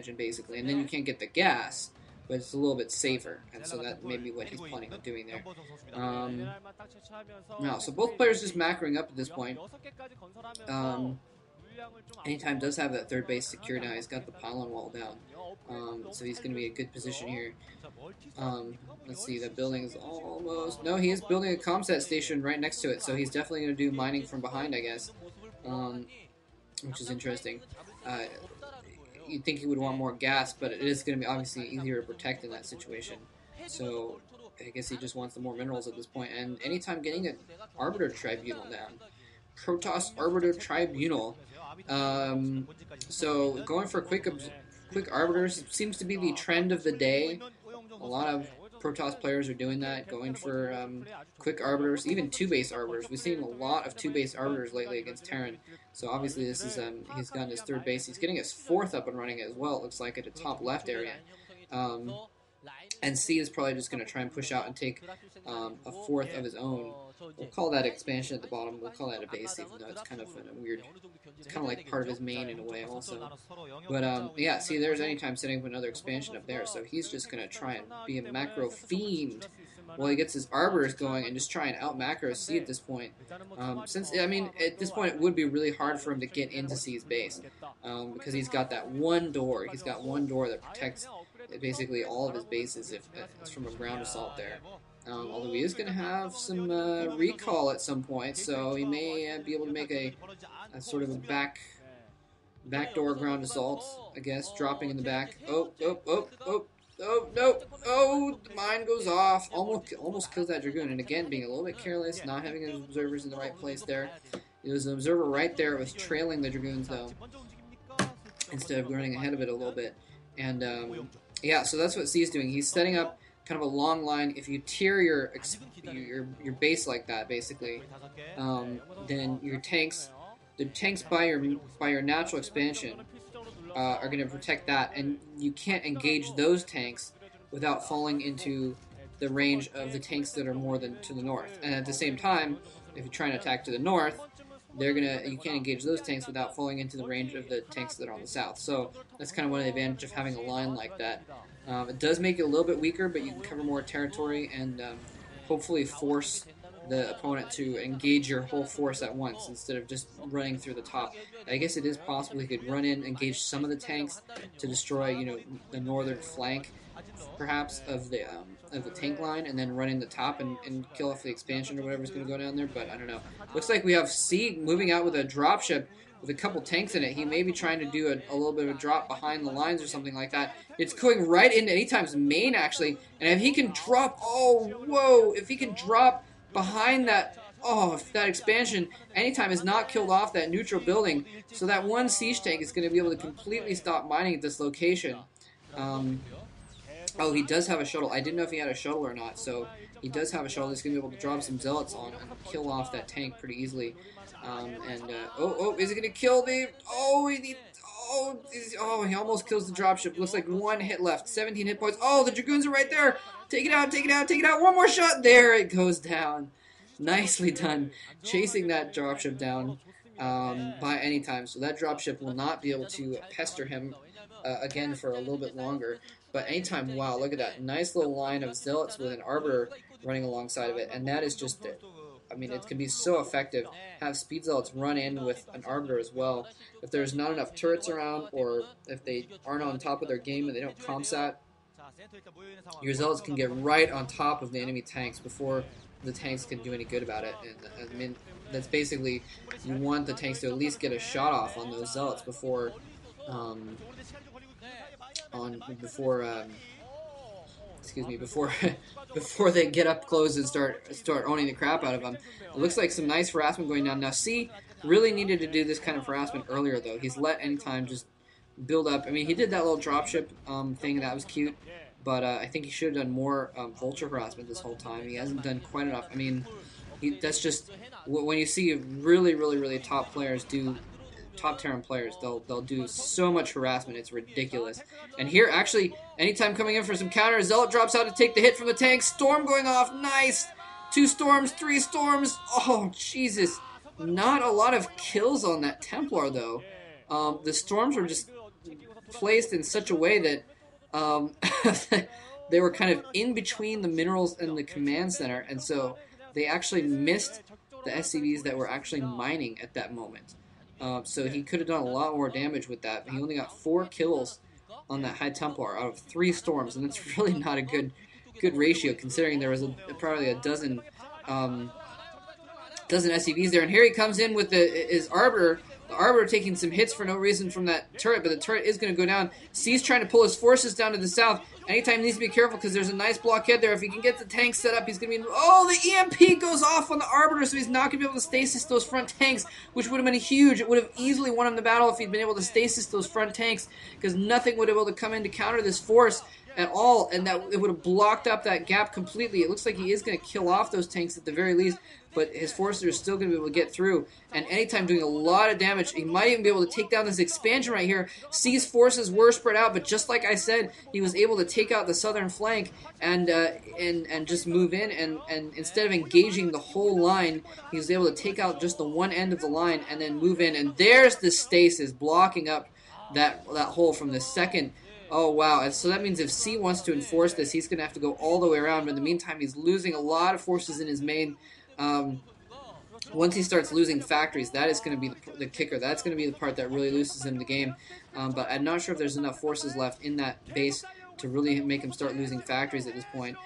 expansion, basically. And then you can't get the gas, but it's a little bit safer. And so that may be what he's planning on doing there. So both players just macroing up at this point. Anytime does have that third base secured now. He's got the pylon wall down. So he's going to be in a good position here. Let's see, that building is almost... No, he is building a comsat station right next to it, so he's definitely going to do mining from behind, I guess. Which is interesting. You'd think he would want more gas, but it is going to be obviously easier to protect in that situation. So I guess he just wants the more minerals at this point. And anytime getting an Arbiter Tribunal down. Protoss Arbiter Tribunal. So going for quick Arbiters seems to be the trend of the day. A lot of Protoss players are doing that, going for quick Arbiters, even 2-base Arbiters. We've seen a lot of 2-base Arbiters lately against Terran. So obviously this is, he's gotten his 3rd base. He's getting his 4th up and running as well, it looks like, at the top left area. And C is probably just going to try and push out and take a 4th of his own. We'll call that expansion at the bottom. We'll call that a base, even though it's kind of a weird... It's kind of like part of his main in a way also. But, yeah, see, there's anytime setting up another expansion up there, so he's just going to try and be a macro fiend while he gets his Arbiters going and just try and out-macro C at this point. Since, I mean, at this point it would be really hard for him to get into C's base, because he's got that one door. He's got one door that protects basically all of his bases if it's from a ground assault there. Although he is going to have some recall at some point, so he may be able to make a sort of a backdoor ground assault, I guess, dropping in the back. Oh, no! Oh, the mine goes off. Almost kills that Dragoon, and again, being a little bit careless, not having his observers in the right place there. There was an observer right there. It was trailing the Dragoons, though, instead of running ahead of it a little bit. And, yeah, so that's what C is doing. He's setting up kind of a long line. If you tier your base like that, basically, then your tanks, the tanks by your natural expansion, are going to protect that, and you can't engage those tanks without falling into the range of the tanks that are more than to the north. And at the same time, if you're trying to attack to the north, you can't engage those tanks without falling into the range of the tanks that are on the south. So that's kind of one of the advantages of having a line like that. It does make it a little bit weaker, but you can cover more territory and hopefully force the opponent to engage your whole force at once instead of just running through the top. I guess it is possible he could run in, engage some of the tanks to destroy, the northern flank, perhaps, of the tank line, and then run in the top and kill off the expansion or whatever's going to go down there, but I don't know. Looks like we have C moving out with a dropship with a couple tanks in it. He may be trying to do a little bit of a drop behind the lines or something like that. It's going right into Anytime's main, actually, and if he can drop, if he can drop behind that, if that expansion, Anytime is not killed off that neutral building, so that one siege tank is going to be able to completely stop mining at this location. He does have a shuttle. I didn't know if he had a shuttle or not, so he does have a shuttle. He's going to be able to drop some zealots on and kill off that tank pretty easily. Is he going to kill the... he almost kills the dropship. Looks like one hit left. 17 hit points. Oh, the Dragoons are right there. Take it out, take it out, take it out. One more shot. There it goes down. Nicely done. Chasing that dropship down by Anytime. So that dropship will not be able to pester him again for a little bit longer. But Anytime, wow, look at that. Nice little line of zealots with an arbiter running alongside of it. And that is just it. I mean, it can be so effective. Have speed zealots run in with an arbiter as well. If there's not enough turrets around, or if they aren't on top of their game and they don't comsat, your zealots can get right on top of the enemy tanks before the tanks can do any good about it. And I mean, that's basically, you want the tanks to at least get a shot off on those zealots before before they get up close and start owning the crap out of them. It looks like some nice harassment going down. Now, C really needed to do this kind of harassment earlier, though. He's let Anytime just build up. I mean, he did that little dropship thing. That was cute. But I think he should have done more vulture harassment this whole time. He hasn't done quite enough. I mean, that's just... When you see really, really, really top players do... Top Terran players, they'll do so much harassment, it's ridiculous. And here, actually, Anytime coming in for some counter, Zealot drops out to take the hit from the tank. Storm going off, nice! 2 storms, 3 storms, oh, Jesus. Not a lot of kills on that Templar, though. The storms were just placed in such a way that they were kind of in between the minerals and the command center, and so they actually missed the SCVs that were actually mining at that moment. So he could have done a lot more damage with that. He only got 4 kills on that High Templar out of 3 storms, and that's really not a good ratio considering there was probably a dozen SCVs there. And here he comes in with his Arbiter. The Arbiter taking some hits for no reason from that turret, but the turret is going to go down. C's trying to pull his forces down to the south. Anytime he needs to be careful because there's a nice blockade there. If he can get the tanks set up, he's going to be... Oh, the EMP goes off on the Arbiter, so he's not going to be able to stasis those front tanks, which would have been huge. It would have easily won him the battle if he'd been able to stasis those front tanks, because nothing would have been able to come in to counter this force at all, and that it would have blocked up that gap completely. It looks like he is going to kill off those tanks at the very least, but his forces are still going to be able to get through, and anytime doing a lot of damage. He might even be able to take down this expansion right here. C's forces were spread out, but just like I said, he was able to take out the southern flank and just move in, and instead of engaging the whole line, he was able to take out just the one end of the line and then move in, and there's the stasis blocking up that hole from the second. Oh, wow. And so that means if C wants to enforce this, he's going to have to go all the way around. But in the meantime, he's losing a lot of forces in his main. Once he starts losing factories, that is going to be the kicker. That's going to be the part that really loses him the game. But I'm not sure if there's enough forces left in that base to really make him start losing factories at this point.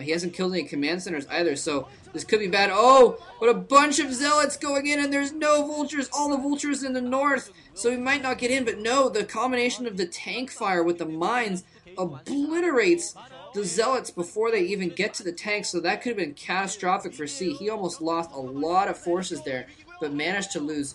He hasn't killed any command centers either, so this could be bad. Oh, what a bunch of zealots going in, and there's no vultures. All the vultures in the north, so he might not get in. But no, the combination of the tank fire with the mines obliterates the zealots before they even get to the tanks, so that could have been catastrophic for C. He almost lost a lot of forces there, but managed to lose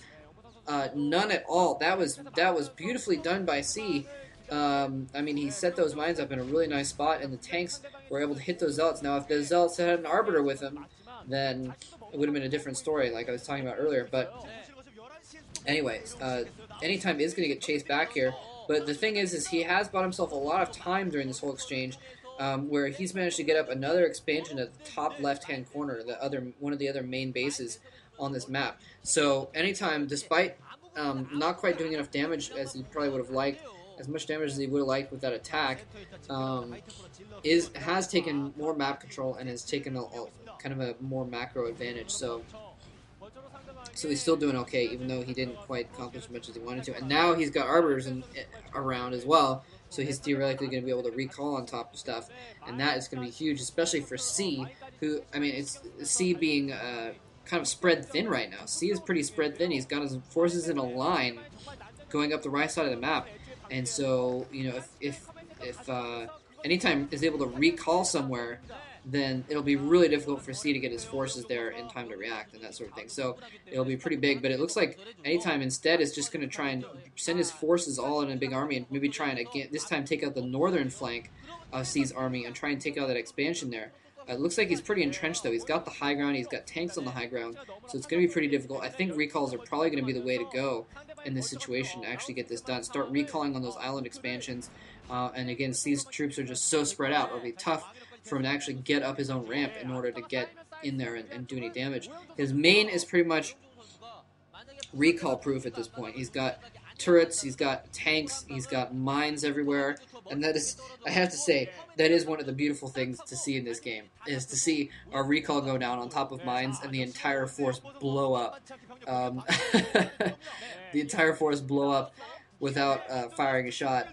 none at all. That was beautifully done by C. I mean, he set those mines up in a really nice spot, and the tanks were able to hit those zealots. Now, if the zealots had an Arbiter with them, then it would have been a different story, like I was talking about earlier. But anyways, anytime is going to get chased back here. But the thing is he has bought himself a lot of time during this whole exchange, where he's managed to get up another expansion at the top left-hand corner, one of the other main bases on this map. So anytime, despite not quite doing enough damage as he probably would have liked, as much damage as he would have liked with that attack, has taken more map control and has taken kind of a more macro advantage. So he's still doing okay, even though he didn't quite accomplish as much as he wanted to. And now he's got Arbiters around as well, so he's theoretically going to be able to recall on top of stuff, and that is going to be huge, especially for C, who, I mean, it's C being kind of spread thin right now. C is pretty spread thin. He's got his forces in a line going up the right side of the map. And so, you know, if anytime is able to recall somewhere, then it'll be really difficult for C to get his forces there in time to react and that sort of thing. So it'll be pretty big, but it looks like anytime instead is just going to try and send his forces all in a big army and maybe try and again this time take out the northern flank of C's army and try and take out that expansion there. It looks like he's pretty entrenched, though. He's got the high ground. He's got tanks on the high ground. So it's going to be pretty difficult. I think recalls are probably going to be the way to go in this situation to actually get this done. Start recalling on those island expansions. And again, C's troops are just so spread out. It'll be tough for him to actually get up his own ramp in order to get in there and do any damage. His main is pretty much recall-proof at this point. He's got turrets, he's got tanks, he's got mines everywhere, and that is, I have to say, that is one of the beautiful things to see in this game, is to see our recall go down on top of mines and the entire force blow up. The entire force blow up without firing a shot.